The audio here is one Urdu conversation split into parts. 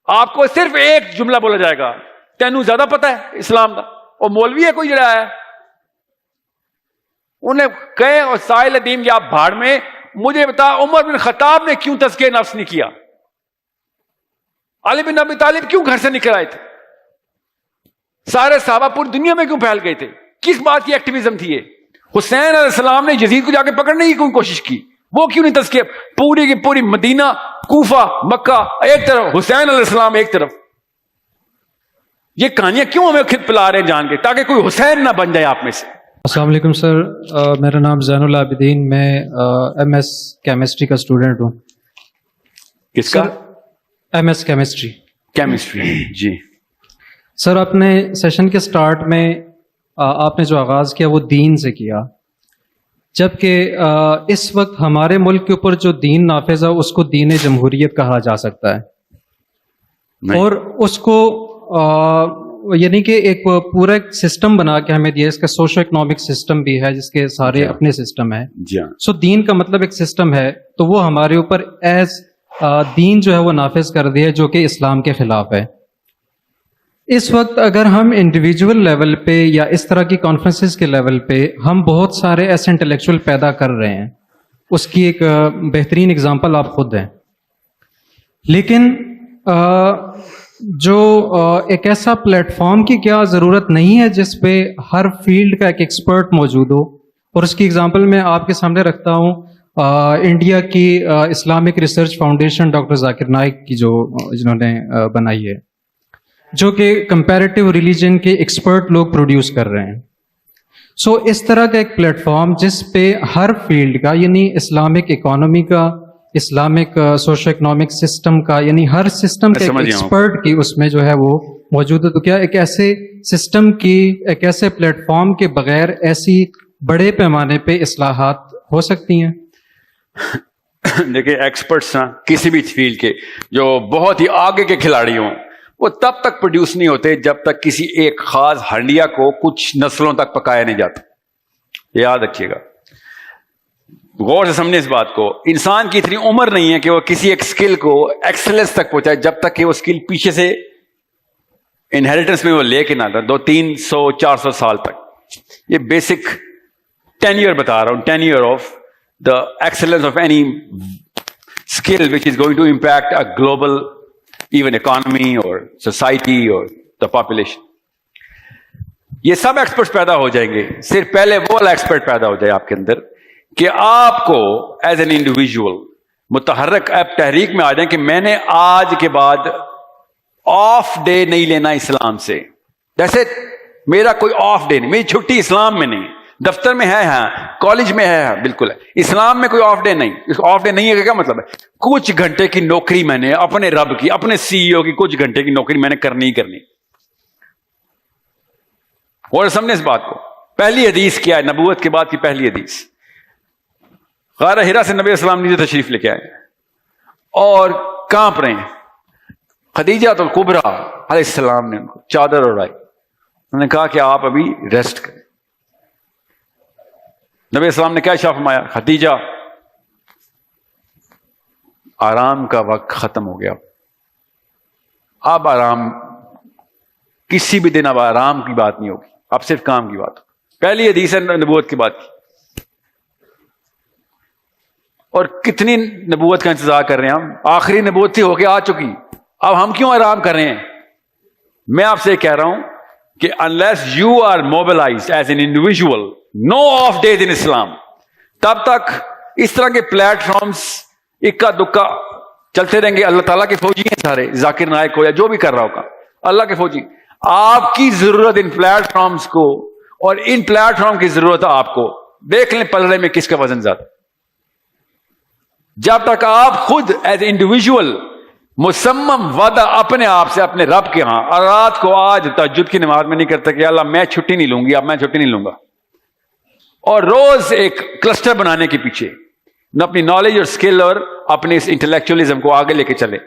آپ کو صرف ایک جملہ بولا جائے گا, تینوں زیادہ پتا ہے اسلام کا, اور مولوی ہے کوئی جڑا ہے انہیں کہے اور سائل دین یا بھاڑ میں, مجھے بتا عمر بن خطاب نے کیوں تزکیہ نفس نہیں کیا, علی بن ابی طالب کیوں گھر سے نکل آئے تھے, سارے صحابہ پوری دنیا میں کیوں پھیل گئے تھے, کس بات کی ایکٹیویزم تھی یہ, حسین علیہ السلام نے یزید کو جا کے پکڑنے کی کوئی کوشش کی, وہ کیوں نہیں تزکیہ, پوری کی پوری مدینہ کوفہ مکہ ایک طرف, حسین علیہ السلام ایک طرف, یہ کہانیاں کیوں ہمیں خود پلا رہے ہیں جان کے, تاکہ کوئی حسین نہ بن جائے آپ میں سے. السلام علیکم سر, میرا نام زین العابدین, میں ایم ایس کیمسٹری کا اسٹوڈنٹ ہوں. کس کا؟ M S chemistry. کیمسٹری, جی سر. اپنے سیشن کے سٹارٹ میں آپ نے جو آغاز کیا وہ دین سے کیا, جبکہ اس وقت ہمارے ملک کے اوپر جو دین نافذ ہے اس کو دین جمہوریت کہا جا سکتا ہے, اور اس کو یعنی کہ ایک پورا ایک سسٹم بنا کے ہمیں دیا, اس کا سوشو اکنامک سسٹم بھی ہے جس کے سارے اپنے سسٹم ہیں. سو دین کا مطلب ایک سسٹم ہے, تو وہ ہمارے اوپر ایز دین جو ہے وہ نافذ کر دیا جو کہ اسلام کے خلاف ہے. اس وقت اگر ہم انڈیویجول لیول پہ یا اس طرح کی کانفرنسز کے لیول پہ ہم بہت سارے ایسے انٹلیکچوئل پیدا کر رہے ہیں, اس کی ایک بہترین اگزامپل آپ خود ہیں, لیکن جو ایک ایسا پلیٹ فارم کی کیا ضرورت نہیں ہے جس پہ ہر فیلڈ کا ایک ایکسپرٹ موجود ہو, اور اس کی ایگزامپل میں آپ کے سامنے رکھتا ہوں انڈیا کی Islamic research foundation doctor Zakir Naik کی جنہوں نے بنائی ہے, جو کہ کمپیریٹیو ریلیجن کے ایکسپرٹ لوگ پروڈیوس کر رہے ہیں. سو اس طرح کا ایک پلیٹ فارم جس پہ ہر فیلڈ کا, یعنی اسلامک اکانومی کا, اسلامک سوشو اکنامک سسٹم کا, یعنی ہر سسٹم کے ایکسپرٹ کی اس میں جو ہے وہ موجود ہے. تو کیا ایک ایسے سسٹم کی, ایک ایسے پلیٹ فارم کے بغیر ایسی بڑے پیمانے پہ اصلاحات ہو سکتی ہیں؟ دیکھیں ایکسپرٹس نا کسی بھی فیلڈ کے جو بہت ہی آگے کے کھلاڑی ہوں, وہ تب تک پروڈیوس نہیں ہوتے جب تک کسی ایک خاص ہنڈیا کو کچھ نسلوں تک پکایا نہیں جاتا. یاد رکھیے گا, غور سے سمجھیں اس بات کو. انسان کی اتنی عمر نہیں ہے کہ وہ کسی ایک اسکل کو ایکسلنس تک پہنچائے جب تک کہ وہ اسکل پیچھے سے انہیریٹنس میں وہ لے کے نہ آتا, 200-300-400 سال تک. یہ بیسک ٹینیور بتا رہا ہوں, tenure of the excellence of any skill which is going to impact a global even economy or society or the population. یہ سب ایکسپرٹس پیدا ہو جائیں گے, صرف پہلے وہ والا ایکسپرٹ پیدا ہو جائے آپ کے اندر کہ آپ کو ایز این انڈیویجول متحرک ایپ تحریک میں آ جائیں کہ میں نے آج کے بعد آف ڈے نہیں لینا اسلام سے. جیسے میرا کوئی آف ڈے نہیں, میری چھٹی اسلام میں نہیں, دفتر میں ہے ہاں, کالج میں ہے ہاں, بالکل ہے, اسلام میں کوئی آف ڈے نہیں. اس آف ڈے نہیں ہے کیا مطلب ہے؟ کچھ گھنٹے کی نوکری میں نے اپنے رب کی, اپنے سی ای او کی کچھ گھنٹے کی نوکری میں نے کرنی ہی کرنی. اور سمجھے اس بات کو. پہلی حدیث کیا ہے نبوت کے بعد کی پہلی حدیث؟ غار حرا سے نبی اسلام نیچے تشریف لے کے آئے اور کانپ رہے ہیں. خدیجہ الکبریٰ علیہ السلام نے ان کو چادر اڑائی, انہوں نے کہا کہ آپ ابھی ریسٹ کریں. نبی اسلام نے کیا ارشاد فرمایا؟ خدیجہ آرام کا وقت ختم ہو گیا, اب آرام کسی بھی دن اب آرام کی بات نہیں ہوگی, اب صرف کام کی بات ہوگی. پہلی حدیث ہے نبوت کی بات کی. اور کتنی نبوت کا انتظار کر رہے ہیں ہم, آخری نبوت تھی ہو کے آ چکی, اب ہم کیوں آرام کر رہے ہیں؟ میں آپ سے کہہ رہا ہوں کہ unless you are mobilized as an individual, no off days in Islam, تب تک اس طرح کے پلیٹ فارمز اکا دکا چلتے رہیں گے. اللہ تعالیٰ کے فوجی ہیں سارے, ذاکر نائک ہو یا جو بھی کر رہا ہوگا, اللہ کے فوجی. آپ کی ضرورت ان پلیٹ فارمز کو, اور ان پلیٹ فارم کی ضرورت ہے آپ کو. دیکھ لیں پلڑے میں کس کا وزن زیادہ. جب تک آپ خود ایز انڈیویجول مسمم وعدہ اپنے آپ سے اپنے رب کے ہاں, اور رات کو آج تہجد کی نماز میں نہیں کرتا کہ اللہ میں چھٹی نہیں لوں گی, اب میں چھٹی نہیں لوں گا, اور روز ایک کلسٹر بنانے کے پیچھے اپنی نالج اور سکل اور اپنے اس انٹلیکچولیزم کو آگے لے کے چلے,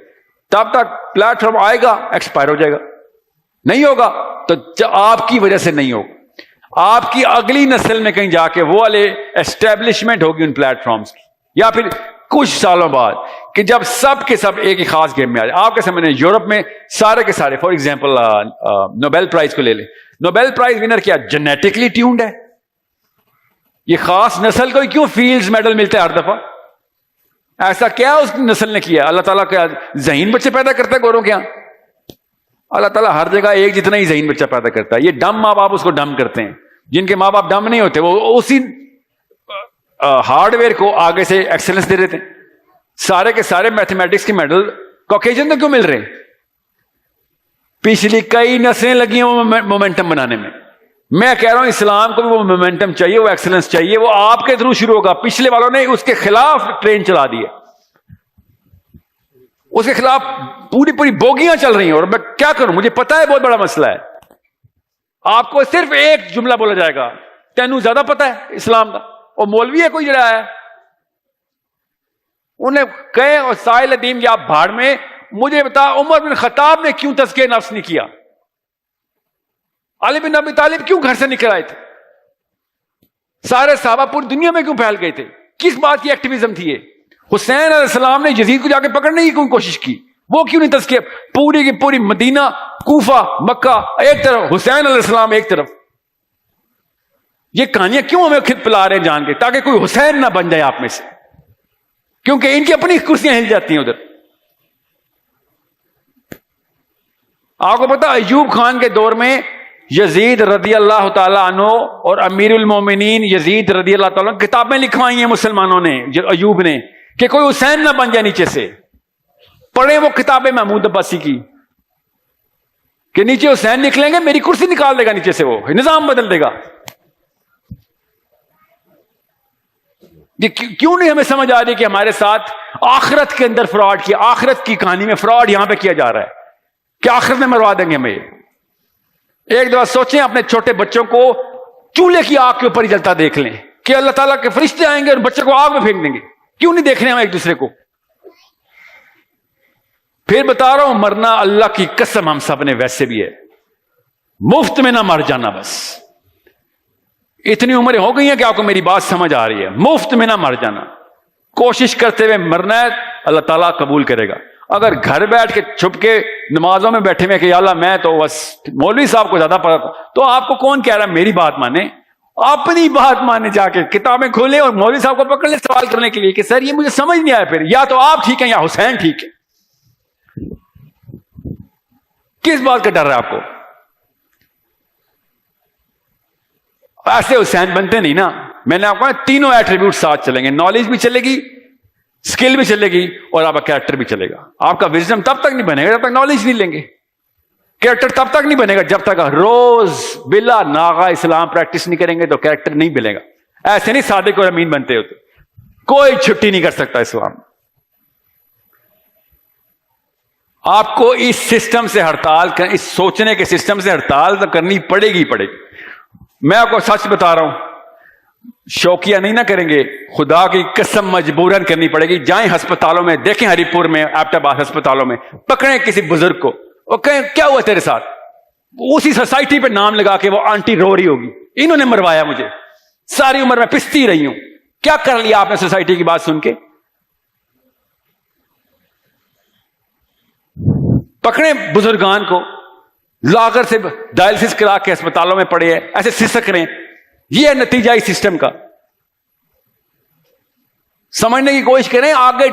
تب تک پلیٹ فارم آئے گا ایکسپائر ہو جائے گا. نہیں ہوگا تو آپ کی وجہ سے نہیں ہوگا, آپ کی اگلی نسل میں کہیں جا کے وہ والے اسٹیبلشمنٹ ہوگی ان پلیٹ فارمز کی, یا پھر کچھ سالوں بعد کہ جب سب کے سب ایک ہی خاص گیم میں آ جائے. آپ کے سامنے یورپ میں سارے کے سارے، فار ایگزامپل نوبیل پرائز کو لے لیں. نوبیل پرائز ونر کیا جینیٹکلی ٹیونڈ ہے؟ یہ خاص نسل کو کیوں فیلڈز میڈل ملتا ہے ہر دفعہ؟ ایسا کیا اس نسل نے کیا؟ اللہ تعالیٰ کیا ذہین بچے پیدا کرتا ہے گوروں کے یہاں؟ اللہ تعالیٰ ہر جگہ ایک جتنا ہی ذہین بچہ پیدا کرتا ہے. یہ ڈم ماں باپ اس کو ڈم کرتے ہیں. جن کے ماں باپ ڈم نہیں ہوتے وہ اسی ہارڈ ویئر کو آگے سے ایکسلنس دے دیتے ہیں. سارے کے سارے میتھمیٹکس کے میڈل کوکیجن کو کیوں مل رہے ہیں؟ پچھلی کئی نسلیں لگی ہیں وہ مومنٹم بنانے میں. میں کہہ رہا ہوں اسلام کو بھی وہ مومنٹم چاہیے، وہ ایکسلنس چاہیے. وہ آپ کے تھرو شروع ہوگا. پچھلے والوں نے اس کے خلاف ٹرین چلا دی ہے، اس کے خلاف پوری بوگیاں چل رہی ہیں. اور میں کیا کروں؟ مجھے پتا ہے بہت بڑا مسئلہ ہے. آپ کو صرف ایک جملہ بولا جائے گا، تینوں زیادہ پتا ہے اسلام کا. اور مولوی ہے کوئی جڑا ہے، انہیں کہے اور سائل ادیم یا بھاڑ میں، مجھے بتا عمر بن خطاب نے کیوں تزکیہ نفس نہیں کیا؟ علی بن ابی طالب کیوں گھر سے نکل آئے تھے؟ سارے صحابہ پوری دنیا میں کیوں پھیل گئے تھے؟ کس بات کی ایکٹیویزم تھی یہ؟ حسین علیہ السلام نے یزید کو جا کے پکڑنے کی کوئی کوشش کی، وہ کیوں نہیں تزکیہ؟ پوری کی پوری مدینہ، کوفہ، مکہ ایک طرف، حسین علیہ السلام ایک طرف. یہ کہانیاں کیوں ہمیں خود پلا رہے ہیں جان کے؟ تاکہ کوئی حسین نہ بن جائے آپ میں سے، کیونکہ ان کی اپنی کرسیاں ہل جاتی ہیں ادھر. آپ کو پتا ایوب خان کے دور میں یزید رضی اللہ تعالیٰ عنہ اور امیر المومنین یزید رضی اللہ تعالیٰ عنہ کتابیں لکھوائی ہیں مسلمانوں نے، ایوب نے، کہ کوئی حسین نہ بن جائے نیچے سے. پڑھیں وہ کتابیں محمود عباسی کی کہ نیچے حسین نکلیں گے میری کرسی نکال دے گا نیچے سے، وہ نظام بدل دے گا. یہ کیوں نہیں ہمیں سمجھ آ رہی کہ ہمارے ساتھ آخرت کے اندر فراڈ کیا، آخرت کی کہانی میں فراڈ یہاں پہ کیا جا رہا ہے کہ آخرت میں مروا دیں گے ہمیں. ایک دفعہ سوچیں اپنے چھوٹے بچوں کو چولہے کی آگ کے اوپر ہی جلتا دیکھ لیں کہ اللہ تعالیٰ کے فرشتے آئیں گے اور بچے کو آگ میں پھینک دیں گے. کیوں نہیں دیکھ رہے ہم ایک دوسرے کو؟ پھر بتا رہا ہوں، مرنا اللہ کی قسم ہم سب نے ویسے بھی ہے، مفت میں نہ مر جانا. بس اتنی عمریں ہو گئی ہیں کہ آپ کو میری بات سمجھ آ رہی ہے. مفت میں نہ مر جانا، کوشش کرتے ہوئے مرنا ہے، اللہ تعالیٰ قبول کرے گا. اگر گھر بیٹھ کے چھپ کے نمازوں میں بیٹھے ہوئے کہ یا اللہ میں تو بس مولوی صاحب کو زیادہ پتا، تو آپ کو کون کہہ رہا ہے میری بات مانے؟ اپنی بات مانے، جا کے کتابیں کھولیں اور مولوی صاحب کو پکڑ لیں سوال کرنے کے لیے کہ سر یہ مجھے سمجھ نہیں آیا. پھر یا تو آپ ٹھیک ہیں یا حسین ٹھیک ہے. کس بات کا ڈر ہے آپ کو؟ ایسے حسین بنتے نہیں نا. میں نے آپ کو تینوں ایٹریبیوٹ ساتھ چلیں گے، نالج بھی چلے گی، اسکل بھی چلے گی، اور آپ کا کیریکٹر بھی چلے گا. آپ کا وزڈم تب تک نہیں بنے گا جب تک نالج نہیں لیں گے. کیریکٹر تب تک نہیں بنے گا جب تک روز بلا ناغا اسلام پریکٹس نہیں کریں گے تو کیریکٹر نہیں بنے گا. ایسے نہیں صادق اور امین بنتے ہوتے. کوئی چھٹی نہیں کر سکتا اسلام. آپ کو اس سسٹم سے ہڑتال، اس سوچنے کے سسٹم سے ہڑتال تو کرنی پڑے گی پڑے گی. میں آپ کو سچ بتا رہا ہوں، شوقیہ نہیں نہ کریں گے، خدا کی قسم مجبوراً کرنی پڑے گی. جائیں ہسپتالوں میں، دیکھیں ہری پور میں، ایبٹ آباد ہسپتالوں میں، پکڑیں کسی بزرگ کو اور کہیں کیا ہوا تیرے ساتھ، اسی سوسائٹی پہ نام لگا کے وہ آنٹی رو رہی ہوگی انہوں نے مروایا مجھے، ساری عمر میں پستی رہی ہوں. کیا کر لیا آپ نے سوسائٹی کی بات سن کے؟ پکڑیں بزرگان کو، لاگر سے ڈائلسس کرا کے ہسپتالوں میں پڑے ہیں، ایسے سسک رہے ہیں. یہ ہے نتیجہ اس سسٹم کا. سمجھنے کی کوشش کریں. آگے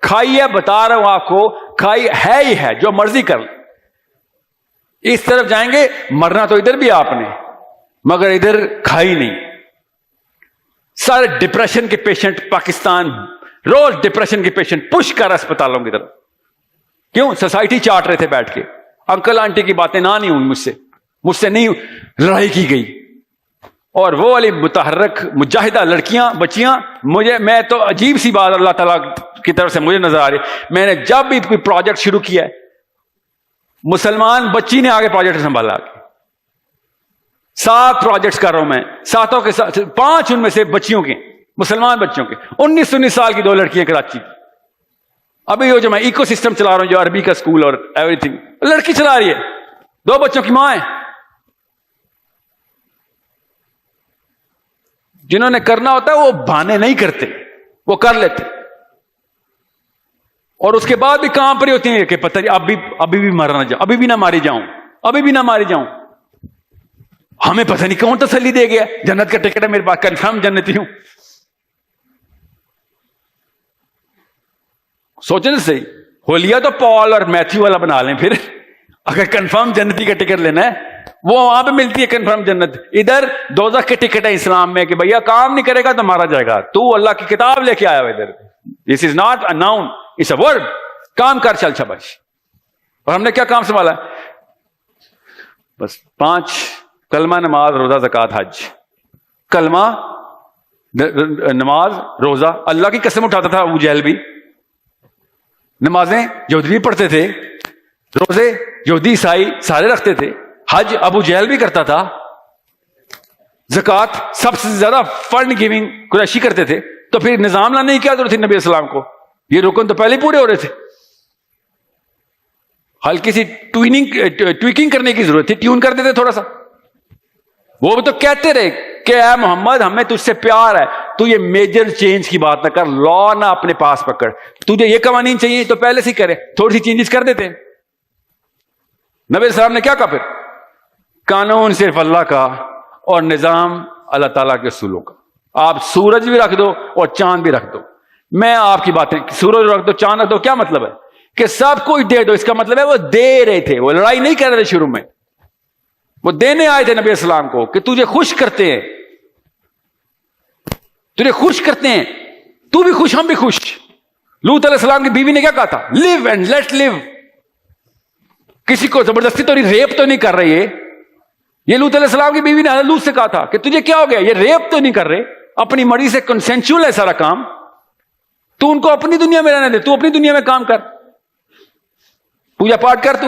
کھائیے، بتا رہا ہوں آپ کو، کھائی ہے ہی ہے، جو مرضی کر لیں. اس طرف جائیں گے، مرنا تو ادھر بھی آپ نے، مگر ادھر کھائی نہیں. سارے ڈپریشن کے پیشنٹ پاکستان روز ڈپریشن کے پیشنٹ پش کر اسپتالوں کی طرف. کیوں؟ سوسائٹی چاٹ رہے تھے بیٹھ کے. انکل آنٹی کی باتیں نہ نہیں ہوئی مجھ سے نہیں لڑائی کی گئی. اور وہ والی متحرک مجاہدہ لڑکیاں بچیاں، میں تو عجیب سی بات اللہ تعالیٰ کی طرف سے مجھے نظر آ رہی ہے. میں نے جب بھی کوئی پروجیکٹ شروع کیا ہے، مسلمان بچی نے آگے پروجیکٹ سنبھالا. 7 پروجیکٹس کر رہا ہوں میں، 7 کے ساتھ 5 ان میں سے بچیوں کے، مسلمان بچوں کے. 19 سال کی 2 لڑکیاں کراچی کی. ابھی جو میں ایکو سسٹم چلا رہا ہوں، جو عربی کا اسکول اور ایوری تھنگ، لڑکی چلا رہی ہے، 2 بچوں کی ماں ہے. جنہوں نے کرنا ہوتا ہے وہ بہانے نہیں کرتے، وہ کر لیتے. اور اس کے بعد بھی کام پر ہوتی ہیں کہ پتہ نہیں ابھی بھی مرنا جاؤں، ابھی بھی نہ ماری جاؤں، ابھی بھی نہ ماری جاؤں. ہمیں پتہ نہیں کون تسلی دے گیا، جنت کا ٹکٹ ہے میرے پاس، کنفرم جنتی ہوں. سوچیں نا صحیح، ہولیا تو پال اور میتھیو والا بنا لیں پھر. اگر کنفرم جنتی کا ٹکٹ لینا ہے وہ وہاں پہ ملتی ہے کنفرم جنت. ادھر دوزخ کے ٹکٹ ہے اسلام میں کہ بھیا کام نہیں کرے گا تو مارا جائے گا. تو اللہ کی کتاب لے کے آیا ہوا ادھر. This is not a noun, it's a word. کام کر چل شاباش. اور ہم نے کیا کام سنبھالا؟ بس 5: کلمہ، نماز، روزہ، زکوٰۃ، حج. کلمہ، نماز، روزہ. اللہ کی قسم اٹھاتا تھا ابو جہل بھی. نمازیں یہودی بھی پڑھتے تھے، روزے یہودی عیسائی سارے رکھتے تھے، حج ابو جہل بھی کرتا تھا، زکوٰۃ سب سے زیادہ فنڈ گیونگ قریشی کرتے تھے. تو پھر نظام لانے کی کیا ضرورت تھی نبی السلام کو؟ یہ رکن تو پہلے پورے ہو رہے تھے. ہلکی سی ٹویکنگ کرنے کی ضرورت تھی، ٹیون کر دیتے تھوڑا سا. وہ بھی تو کہتے رہے کہ اے محمد ہمیں تجھ سے پیار ہے، تو یہ میجر چینج کی بات نہ کر، لا نہ اپنے پاس پکڑ. تجھے یہ قوانین چاہیے تو پہلے سے ہی کرے، تھوڑی سی چینجز کر دیتے. نبی السلام نے کیا کہا پھر؟ قانون صرف اللہ کا اور نظام اللہ تعالیٰ کے اصولوں کا. آپ سورج بھی رکھ دو اور چاند بھی رکھ دو، میں آپ کی باتیں، سورج رکھ دو چاند رکھ دو، کیا مطلب ہے؟ کہ سب کچھ دے دو. اس کا مطلب ہے وہ دے رہے تھے، وہ لڑائی نہیں کر رہے تھے شروع میں. وہ دینے آئے تھے نبی السلام کو کہ تجھے خوش کرتے ہیں، تجھے خوش کرتے ہیں، تو بھی خوش ہم بھی خوش. لوط علیہ السلام کی بیوی نے کیا کہا تھا؟ لیو اینڈ لیٹ لیو. کسی کو زبردستی تو نہیں، ریپ تو نہیں کر رہے. یہ لوط علیہ السلام کی بیوی نے حضرت لوط سے کہا تھا کہ تجھے کیا ہو گیا، یہ ریپ تو نہیں کر رہے، اپنی مڑی سے کنسینچول ہے سارا کام. تو ان کو اپنی دنیا میں رہنے دے، تو اپنی دنیا میں کام کر، پوجا پاٹ کر. تو